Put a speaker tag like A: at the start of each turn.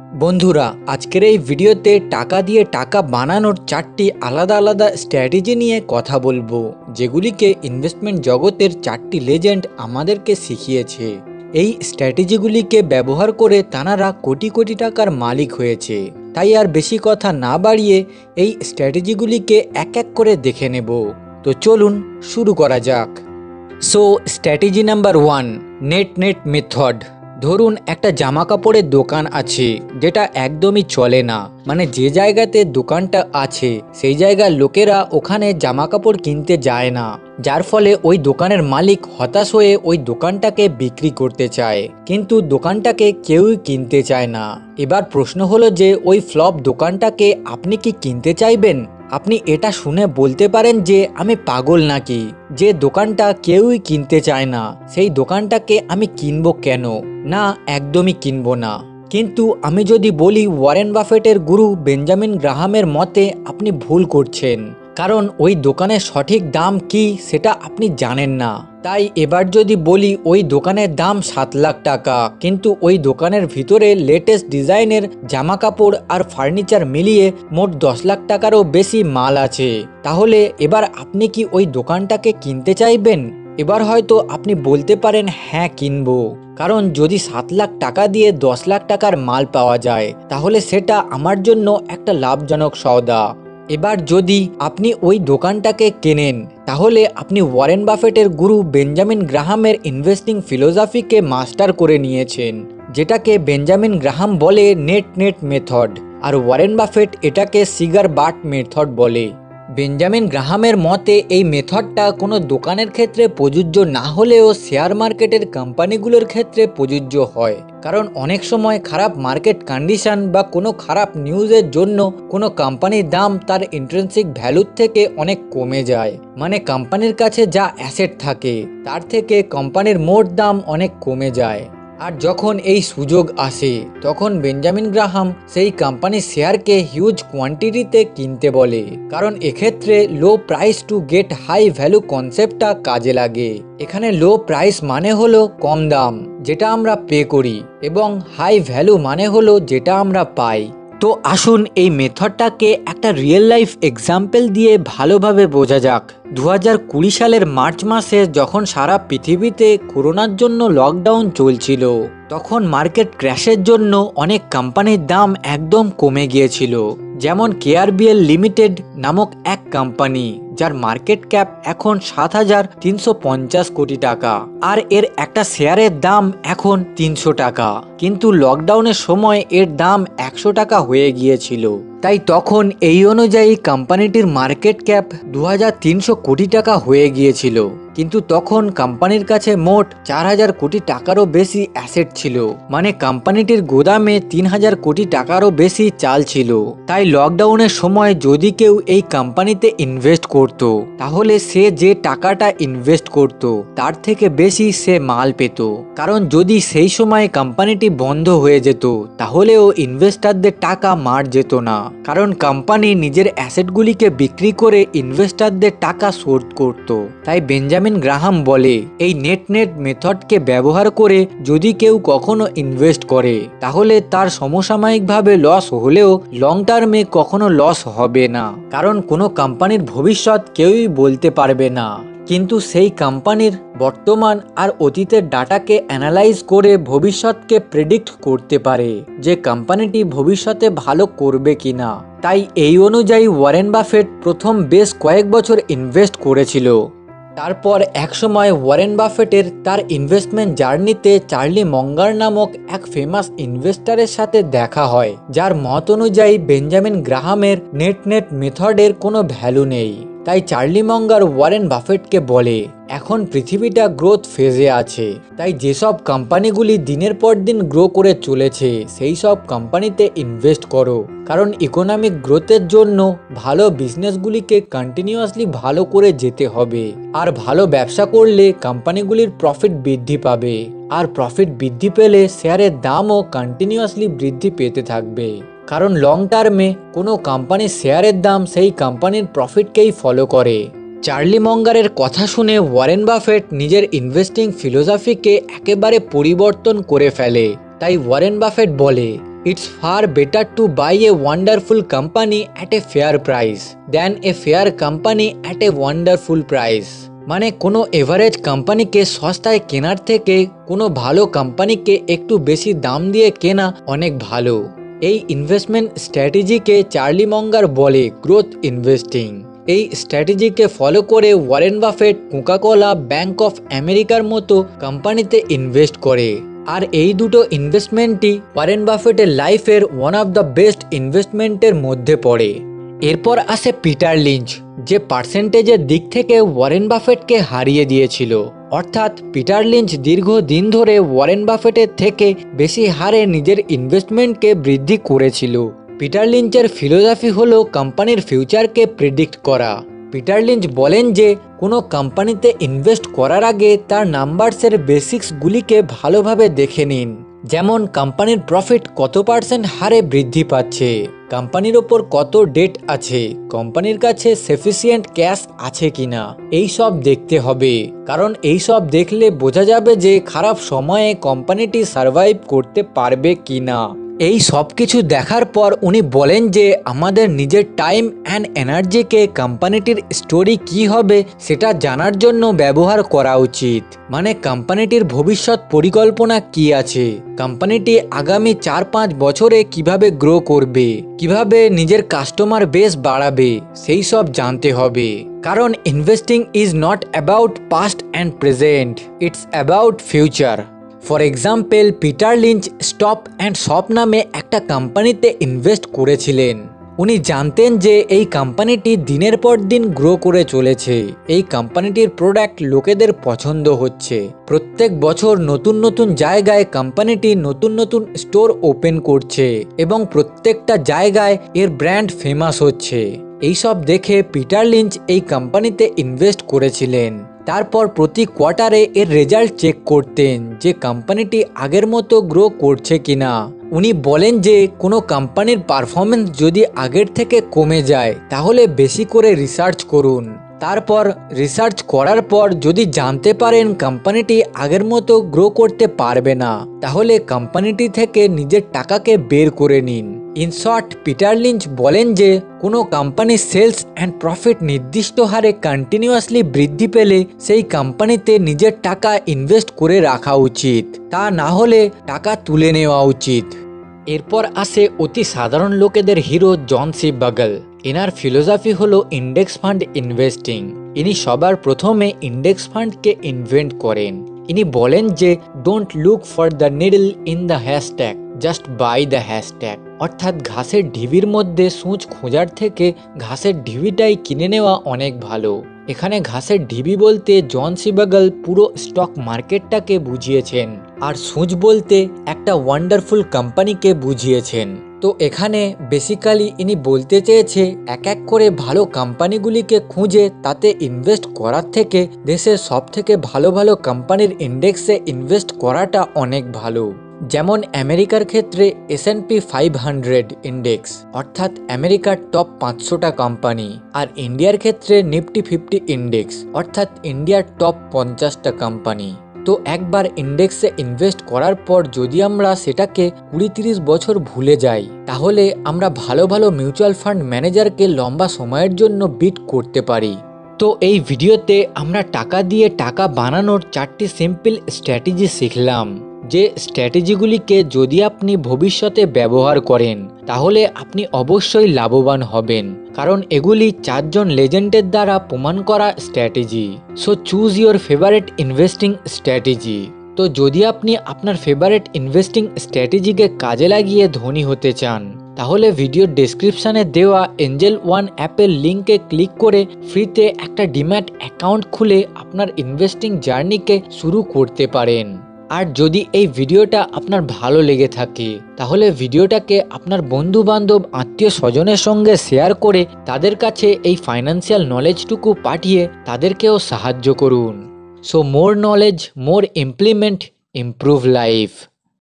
A: বন্ধুরা, আজকের এই ভিডিওতে টাকা দিয়ে টাকা বানানোর 4টি আলাদা আলাদা স্ট্র্যাটেজি নিয়ে কথা বলবো, যেগুলিকে ইনভেস্টমেন্ট জগতের 4টি লেজেন্ড আমাদেরকে শিখিয়েছে। এই স্ট্র্যাটেজিগুলিকে ব্যবহার করে তাঁরা কোটি কোটি টাকার মালিক হয়েছে। তাই আর বেশি কথা না বাড়িয়ে এই স্ট্র্যাটেজিগুলিকে এক এক করে দেখে নেব। তো চলুন শুরু করা যাক। So strategy number 1, net method. ধরুন একটা জামা কাপড়ের দোকান আছে যেটা একদমই চলে না, মানে যে জায়গাতে দোকানটা আছে সেই জায়গার লোকেরা ওখানে জামা কাপড় কিনতে যায় না, যার ফলে ওই দোকানের মালিক হতাশ হয়ে ওই দোকানটাকে বিক্রি করতে চায়, কিন্তু দোকানটাকে কেউই কিনতে চায় না। এবার প্রশ্ন হলো যে ওই ফ্লপ দোকানটাকে আপনি কি কিনতে চাইবেন? আপনি এটা শুনে বলতে পারেন যে আমি পাগল নাকি, যে দোকানটা কেউই কিনতে চায় না সেই দোকানটাকে আমি কিনবো কেন? না, একদমই কিনবো না। কিন্তু আমি যদি বলি ওয়ারেন বাফেটের গুরু বেঞ্জামিন গ্রাহামের মতে আপনি ভুল করছেন, কারণ ওই দোকানের সঠিক দাম কি সেটা আপনি জানেন না। তাই এবার যদি বলি ওই দোকানের দাম 7 লাখ টাকা, কিন্তু ওই দোকানের ভিতরে লেটেস্ট ডিজাইনের জামা কাপড় আর ফার্নিচার মিলিয়ে মোট 10 লাখ টাকারও বেশি মাল আছে, তাহলে এবার আপনি কি ওই দোকানটাকে কিনতে চাইবেন? এবার হয়তো আপনি বলতে পারেন হ্যাঁ কিনবো, কারণ যদি 7 লাখ টাকা দিয়ে 10 লাখ টাকার মাল পাওয়া যায় তাহলে সেটা আমার জন্য একটা লাভজনক সওদা। এবার যদি আপনি ওই দোকানটাকে কেনেন তাহলে আপনি ওয়ারেন বাফেটের গুরু বেঞ্জামিন গ্রাহামের ইনভেস্টিং ফিলোসফিকে মাস্টার করে নিয়েছেন, যেটাকে বেঞ্জামিন গ্রাহাম বলে নেট মেথড, আর ওয়ারেন বাফেট এটাকে সিগার বাট মেথড বলে। বেঞ্জামিন গ্রাহামের মতে এই মেথডটা কোনো দোকানের ক্ষেত্রে প্রযোজ্য না হলেও শেয়ার মার্কেটের কোম্পানিগুলোর ক্ষেত্রে প্রযোজ্য হয়, কারণ অনেক সময় খারাপ মার্কেট কন্ডিশন বা কোনো খারাপ নিউজের জন্য কোনো কোম্পানির দাম তার ইন্ট্রিনসিক ভ্যালুর থেকে অনেক কমে যায়, মানে কোম্পানির কাছে যা অ্যাসেট থাকে তার থেকে কোম্পানির মোট দাম অনেক কমে যায়। আর যখন এই সুযোগ আসে তখন বেঞ্জামিন গ্রাহাম সেই কোম্পানির শেয়ারকে হিউজ কোয়ান্টিটিতে কিনতে বলে, কারণ এক্ষেত্রে low price to get high value কনসেপ্টটা কাজে লাগে। এখানে লো প্রাইস মানে হলো কম দাম যেটা আমরা পে করি, এবং হাই ভ্যালু মানে হলো যেটা আমরা পাই। তো আসুন এই মেথডটাকে একটা রিয়েল লাইফ এক্সাম্পল দিয়ে ভালোভাবে বোঝা যাক। 2020 সালের মার্চ মাসে যখন সারা পৃথিবীতে করোনার জন্য লকডাউন চলছিল, তখন মার্কেট ক্র্যাশের জন্য অনেক কোম্পানির দাম একদম কমে গিয়েছিল, যেমন কেআরবিএল লিমিটেড নামক এক কোম্পানি, যার মার্কেট ক্যাপ এখন 7,350 কোটি টাকা, আর এর একটা শেয়ারের দাম এখন 300 টাকা, কিন্তু লকডাউনের সময় এর দাম 100 টাকা হয়ে গিয়েছিল। তাই তখন এই অনুযায়ী কোম্পানিটির মার্কেট ক্যাপ 2,300 কোটি টাকা হয়ে গিয়েছিল, কিন্তু তখন কোম্পানির কাছে মোট 4,000 কোটি টাকারও বেশি অ্যাসেট ছিল, মানে কোম্পানিটির গোদামে 3,000 কোটি টাকারও বেশি চাল ছিল। তাই লকডাউনের সময় যদি কেউ এই কোম্পানিতে ইনভেস্ট করত, তাহলে সে যে টাকাটা ইনভেস্ট করত তার থেকে বেশি সে মাল পেত, কারণ যদি সেই সময় কোম্পানিটি বন্ধ হয়ে যেত তাহলেও ইনভেস্টারদের টাকা মার যেত না, কারণ কোম্পানি নিজের অ্যাসেটগুলিকে বিক্রি করে ইনভেস্টারদের টাকা শোধ করত। তাই বেঞ্জামিন গ্রাহাম বলে এই নেট মেথডকে ব্যবহার করে যদি কেউ কখনো ইনভেস্ট করে তাহলে তার সমসাময়িকভাবে লস হলেও লং টার্মে কখনো লস হবে না, কারণ কোনো কোম্পানির ভবিষ্যৎ কেউই বলতে পারবে না, কিন্তু সেই কোম্পানির বর্তমান আর অতীতের ডাটাকে অ্যানালাইজ করে ভবিষ্যৎকে প্রেডিক্ট করতে পারে যে কোম্পানিটি ভবিষ্যতে ভালো করবে কিনা। তাই এই অনুযায়ী ওয়ারেন বাফেট প্রথম বেশ কয়েক বছর ইনভেস্ট করেছিল। তারপর একসময় ওয়ারেন বাফেটের তার ইনভেস্টমেন্ট জার্নিতে চার্লি মঙ্গার নামক এক ফেমাস ইনভেস্টারের সাথে দেখা হয়, যার মত অনুযায়ী বেঞ্জামিন গ্রাহামের নেট মেথডের কোনো ভ্যালু নেই। তাই চার্লি মঙ্গার ওয়ারেন বাফেটকে বলে এখন পৃথিবীটা গ্রোথ ফেজে আছে, তাই যেসব কোম্পানিগুলি দিনের পর দিন গ্রো করে চলেছে সেই সব কোম্পানিতে ইনভেস্ট করো, কারণ ইকোনমিক গ্রোথের জন্য ভালো বিজনেসগুলিকে কন্টিনিউয়াসলি ভালো করে যেতে হবে, আর ভালো ব্যবসা করলে কোম্পানিগুলির প্রফিট বৃদ্ধি পাবে, আর প্রফিট বৃদ্ধি পেলে শেয়ারের দামও কন্টিনিউয়াসলি বৃদ্ধি পেতে থাকবে, কারণ লং টার্মে কোনো কোম্পানির শেয়ারের দাম সেই কোম্পানির প্রফিটকেই ফলো করে। চার্লি মঙ্গারের কথা শুনে ওয়ারেন বাফেট নিজের ইনভেস্টিং ফিলোসফিকে একেবারে পরিবর্তন করে ফেলে। তাই ওয়ারেন বাফেট বলে It's far better to buy a wonderful company at a fair price than a fair company at a wonderful price. মানে কোনো এভারেজ কোম্পানিকে সস্তায় কেনার থেকে কোনো ভালো কোম্পানিকে একটু বেশি দাম দিয়ে কেনা অনেক ভালো। এই ইনভেস্টমেন্ট স্ট্র্যাটেজিকে চার্লি মঙ্গার বলে গ্রোথ ইনভেস্টিং। এই স্ট্র্যাটেজিকে ফলো করে Warren Buffett Coca Cola, bank of আমেরিকার মতো কোম্পানিতে ইনভেস্ট করে। আর এই দুটো ইনভেস্টমেন্টই ওয়ারেন বাফেটের লাইফের ওয়ান অফ দ্য বেস্ট ইনভেস্টমেন্টের মধ্যে পড়ে। এরপর আসে পিটার লিঞ্চ, যে পার্সেন্টেজের দিক থেকে ওয়ারেন বাফেটকে হারিয়ে দিয়েছিল। অর্থাৎ পিটার লিঞ্চ দীর্ঘদিন ধরে ওয়ারেন বাফেটের থেকে বেশি হারে নিজের ইনভেস্টমেন্টকে বৃদ্ধি করেছিল। পিটার লিঞ্চের ফিলোসফি হলো কোম্পানির ফিউচারকে প্রেডিক্ট করা। পিটার লিঞ্চ বলেন যে কোনো কোম্পানিতে ইনভেস্ট করার আগে তার নাম্বারসের বেসিক্সগুলিকে ভালোভাবে দেখে নিন, যেমন কোম্পানির প্রফিট কত পার্সেন্ট হারে বৃদ্ধি পাচ্ছে, কোম্পানির ওপর কত ডেট আছে, কোম্পানির কাছে সাফিসিয়েন্ট ক্যাশ আছে কিনা, এই সব দেখতে হবে। কারণ এই সব দেখলে বোঝা যাবে যে খারাপ সময়ে কোম্পানিটি সার্ভাইভ করতে পারবে কিনা। এই সব কিছু দেখার পর উনি বলেন যে আমাদের নিজের টাইম অ্যান্ড এনার্জিকে কোম্পানিটির স্টোরি কি হবে সেটা জানার জন্য ব্যবহার করা উচিত। মানে কোম্পানিটির ভবিষ্যৎ পরিকল্পনা কি আছে, কোম্পানিটি আগামী 4-5 বছরে কিভাবে গ্রো করবে, কিভাবে নিজের কাস্টমার বেস বাড়াবে, সেই সব জানতে হবে। কারণ investing is not about past and present, it's about future. For example, Peter Lynch stop and shop নামে একটা কোম্পানিতে ইনভেস্ট করেছিলেন। উনি জানতেন যে এই কোম্পানিটি দিনের পর দিন গ্রো করে চলেছে, এই কোম্পানিটির প্রোডাক্ট লোকেদের পছন্দ হচ্ছে, প্রত্যেক বছর নতুন নতুন জায়গায় কোম্পানিটি নতুন নতুন স্টোর ওপেন করছে এবং প্রত্যেকটা জায়গায় এর ব্র্যান্ড ফেমাস হচ্ছে। এইসব দেখে পিটার লিঞ্চ এই কোম্পানিতে ইনভেস্ট করেছিলেন। তারপর প্রতি কোয়ার্টারে এর রেজাল্ট চেক করতেন যে কোম্পানিটি আগের মতো গ্রো করছে কিনা। উনি বলেন যে কোনো কোম্পানির পারফরমেন্স যদি আগের থেকে কমে যায় তাহলে বেশি করে রিসার্চ করুন। তারপর রিসার্চ করার পর যদি জানতে পারেন কোম্পানিটি আগের মতো গ্রো করতে পারবে না, তাহলে কোম্পানিটি থেকে নিজের টাকাকে বের করে নিন। ইন শর্ট, পিটার লিঞ্চ বলেন যে কোনো কোম্পানির সেলস অ্যান্ড প্রফিট নির্দিষ্ট হারে কন্টিনিউয়াসলি বৃদ্ধি পেলে সেই কোম্পানিতে নিজের টাকা ইনভেস্ট করে রাখা উচিত, তা না হলে টাকা তুলে নেওয়া উচিত। এরপর আসে অতি সাধারণ লোকেদের হিরো জন সি বাগল। এনার ফিলোসফি হলো ইন্ডেক্স ফান্ড ইনভেস্টিং। ইনি সবার প্রথমে ইন্ডেক্স ফান্ডকে ইনভেন্ট করেন। ইনি বলেন যে don't look for the needle in the haystack, just buy the haystack. অর্থাৎ ঘাসের ঢিবির মধ্যে সূঁচ খোঁজার থেকে ঘাসের ঢিবিটাই কিনে নেওয়া অনেক ভালো। এখানে ঘাসের ঢিবি বলতে জন সি বাগল পুরো স্টক মার্কেটটাকে বুঝিয়েছেন, আর সূঁচ বলতে একটা ওয়ান্ডারফুল কোম্পানিকে বুঝিয়েছেন। তো এখানে বেসিক্যালি ইনি বলতে চেয়েছে এক এক করে ভালো কোম্পানিগুলিকে খুঁজে তাতে ইনভেস্ট করার থেকে দেশের সব থেকে ভালো ভালো কোম্পানির ইন্ডেক্সে ইনভেস্ট করাটা অনেক ভালো। যেমন আমেরিকার ক্ষেত্রে S&P 500 ইন্ডেক্স, অর্থাৎ আমেরিকার টপ 500টা কোম্পানি, আর ইন্ডিয়ার ক্ষেত্রে নিফটি 50 ইন্ডেক্স, অর্থাৎ ইন্ডিয়ার টপ 50টা কোম্পানি। তো একবার ইন্ডেক্সে ইনভেস্ট করার পর যদি আমরা সেটাকে 20-30 বছর ভুলে যাই, তাহলে আমরা ভালো ভালো মিউচুয়াল ফান্ড ম্যানেজারকে লম্বা সময়ের জন্য বিট করতে পারি। তো এই ভিডিওতে আমরা টাকা দিয়ে টাকা বানানোর 4টি সিম্পল স্ট্র্যাটেজি শিখলাম, যে স্ট্র্যাটেজিগুলিকে যদি আপনি ভবিষ্যতে ব্যবহার করেন তাহলে আপনি অবশ্যই লাভবান হবেন, কারণ এগুলি 4 জন লেজেন্ডের দ্বারা প্রমাণ করা strategy. So choose your favourite investing strategy. তো যদি আপনি আপনার ফেভারিট ইনভেস্টিং স্ট্র্যাটেজিকে কাজে লাগিয়ে ধনী হতে চান, তাহলে ভিডিওর ডেসক্রিপশানে দেওয়া এঞ্জেল ওয়ান অ্যাপের লিঙ্কে ক্লিক করে ফ্রিতে একটা ডিম্যাট অ্যাকাউন্ট খুলে আপনার ইনভেস্টিং জার্নিকে শুরু করতে পারেন। আর যদি এই ভিডিওটা আপনার ভালো লেগে থাকে তাহলে ভিডিওটাকে আপনার বন্ধু বান্ধব আত্মীয় স্বজনের সঙ্গে শেয়ার করে তাদের কাছে এই ফাইন্যান্সিয়াল নলেজটুকু পাঠিয়ে তাদেরকেও সাহায্য করুন। সো মোর নলেজ, মোর ইমপ্লিমেন্ট, ইমপ্রুভ লাইফ।